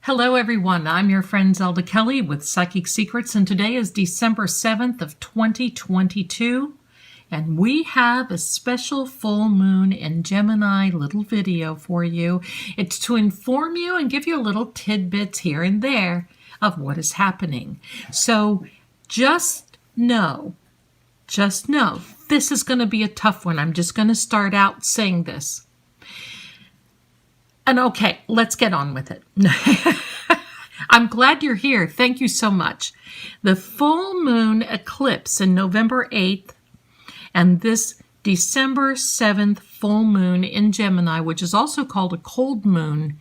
Hello everyone, I'm your friend Zelda Kelly with Psychic Secrets, and today is December 7th of 2022, and we have a special full moon in Gemini little video for you. It's to inform you and give you little tidbits here and there of what is happening. So just know, this is going to be a tough one. I'm just going to start out saying this. And okay, let's get on with it. I'm glad you're here. Thank you so much. The full moon eclipse in November 8th and this December 7th full moon in Gemini, which is also called a cold moon,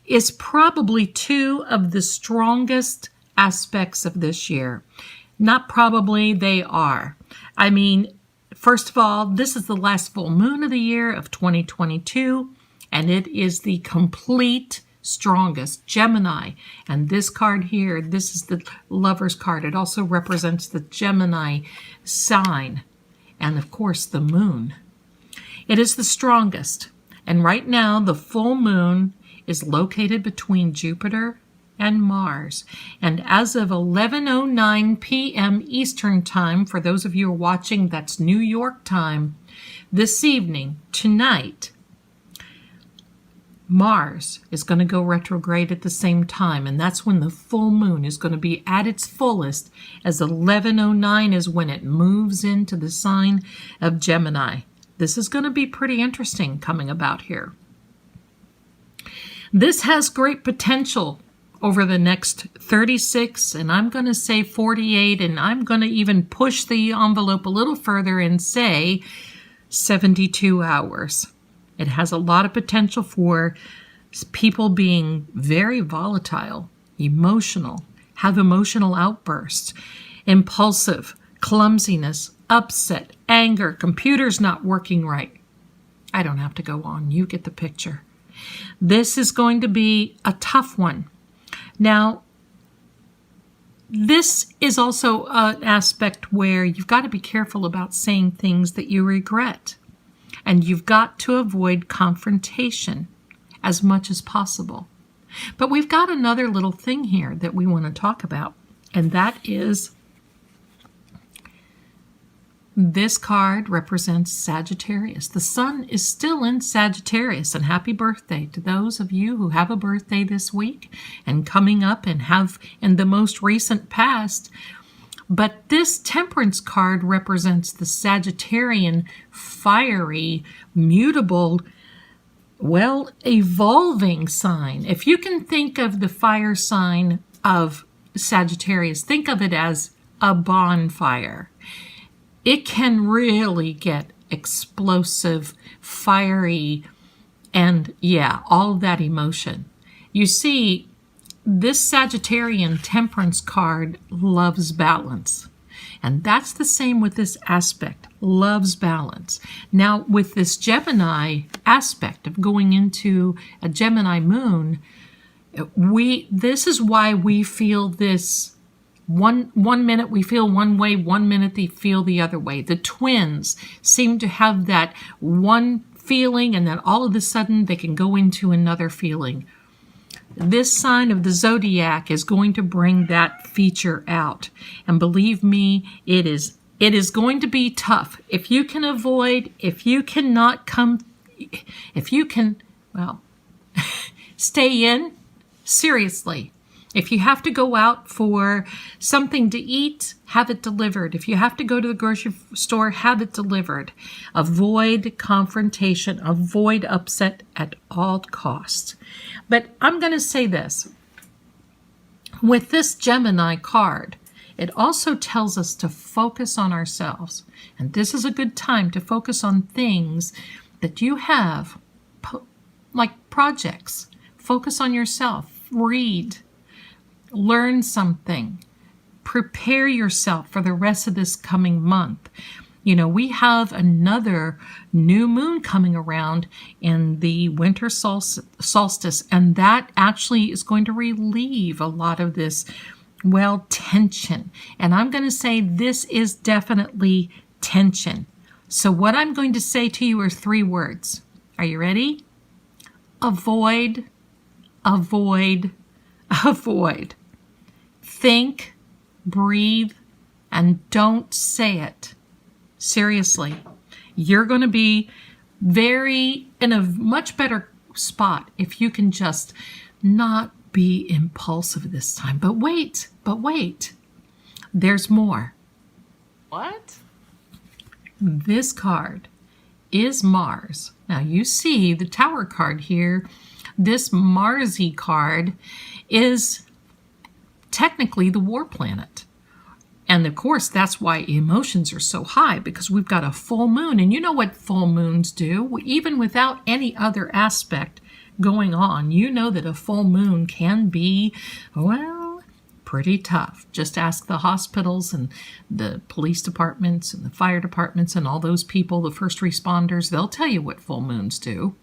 is probably two of the strongest aspects of this year. Not probably, they are. I mean, first of all, this is the last full moon of the year of 2022. And it is the complete strongest Gemini. And this card here, this is the Lover's card. It also represents the Gemini sign and, of course, the moon. It is the strongest. And right now, the full moon is located between Jupiter and Mars. And as of 11:09 p.m. Eastern Time, for those of you who are watching, that's New York time, this evening, tonight, Mars is going to go retrograde at the same time, and that's when the full moon is going to be at its fullest, as 11:09 is when it moves into the sign of Gemini. This is going to be pretty interesting coming about here. This has great potential over the next 36, and I'm going to say 48, and I'm going to even push the envelope a little further and say 72 hours. It has a lot of potential for people being very volatile, emotional, have emotional outbursts, impulsive, clumsiness, upset, anger, computers not working right. I don't have to go on. You get the picture. This is going to be a tough one. Now, this is also an aspect where you've got to be careful about saying things that you regret. And you've got to avoid confrontation as much as possible. But we've got another little thing here that we want to talk about, and that is this card represents Sagittarius. The sun is still in Sagittarius, and happy birthday to those of you who have a birthday this week and coming up and have in the most recent past. But this Temperance card represents the Sagittarian, fiery, mutable, evolving sign. If you can think of the fire sign of Sagittarius, think of it as a bonfire. It can really get explosive, fiery, and all of that emotion. You see, this Sagittarian Temperance card loves balance. And that's the same with this aspect, loves balance. Now, with this Gemini aspect of going into a Gemini moon, this is why we feel this. One minute we feel one way, 1 minute they feel the other way. The twins seem to have that one feeling, and then all of a sudden they can go into another feeling. This sign of the zodiac is going to bring that feature out. And believe me, it is going to be tough. If you can avoid, if you can, stay in, seriously. If you have to go out for something to eat, have it delivered. If you have to go to the grocery store, have it delivered. Avoid confrontation, avoid upset at all costs. But I'm going to say this. With this Gemini card, it also tells us to focus on ourselves. And this is a good time to focus on things that you have, like projects. Focus on yourself. Read. Learn something. Prepare yourself for the rest of this coming month. You know, we have another new moon coming around in the winter solstice, and that actually is going to relieve a lot of this, tension. And I'm going to say this is definitely tension. So what I'm going to say to you are 3 words. Are you ready? Avoid, avoid, avoid. Think, breathe, and don't say it. Seriously, you're going to be in a much better spot if you can just not be impulsive this time. But wait, there's more. What? This card is Mars. Now you see the Tower card here. This Marsy card is technically the war planet. And of course, that's why emotions are so high, because we've got a full moon. And you know what full moons do? Even without any other aspect going on, you know that a full moon can be, well, pretty tough. Just ask the hospitals and the police departments and the fire departments and all those people, the first responders, they'll tell you what full moons do.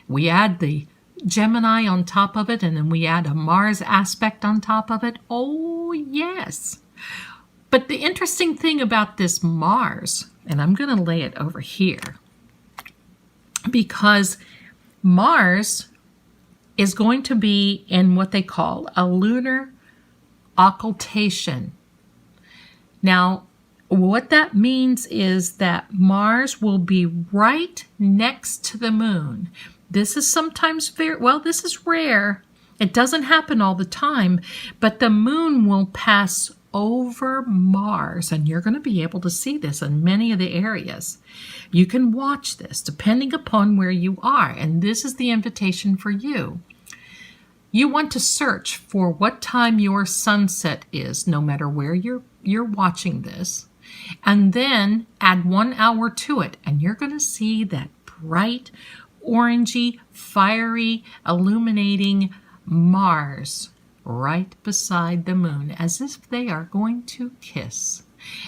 We add the Gemini on top of it, and then we add a Mars aspect on top of it. Oh, yes. But the interesting thing about this Mars, and I'm going to lay it over here, because Mars is going to be in what they call a lunar occultation. This what that means is that Mars will be right next to the moon. This is sometimes this is rare. It doesn't happen all the time, but the moon will pass over Mars, and you're going to be able to see this in many of the areas. You can watch this depending upon where you are, and this is the invitation for you. You want to search for what time your sunset is, no matter where you're watching this, and then add 1 hour to it, and you're going to see that bright, orangey, fiery, illuminating Mars right beside the moon, as if they are going to kiss.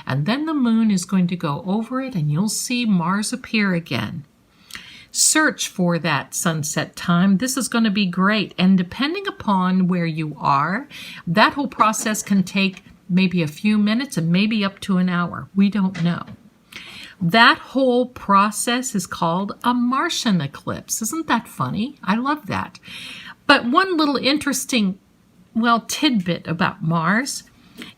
And then the moon is going to go over it, and you'll see Mars appear again. Search for that sunset time. This is going to be great. And depending upon where you are, that whole process can take maybe a few minutes and maybe up to an hour. We don't know. That whole process is called a Martian eclipse. Isn't that funny? I love that. But one little interesting tidbit about Mars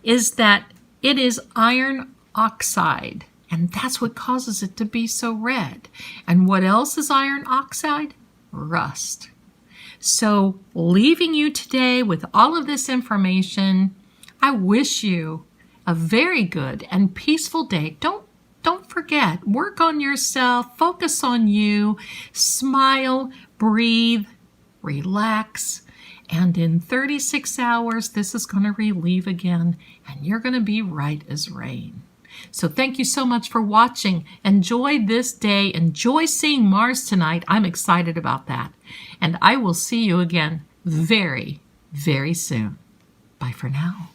is that it is iron oxide, and that's what causes it to be so red. And what else is iron oxide? Rust. So, leaving you today with all of this information, I wish you a very good and peaceful day. Don't forget, work on yourself, focus on you, smile, breathe, relax. And in 36 hours, this is going to relieve again, and you're going to be right as rain. So thank you so much for watching. Enjoy this day. Enjoy seeing Mars tonight. I'm excited about that. And I will see you again very, very soon. Bye for now.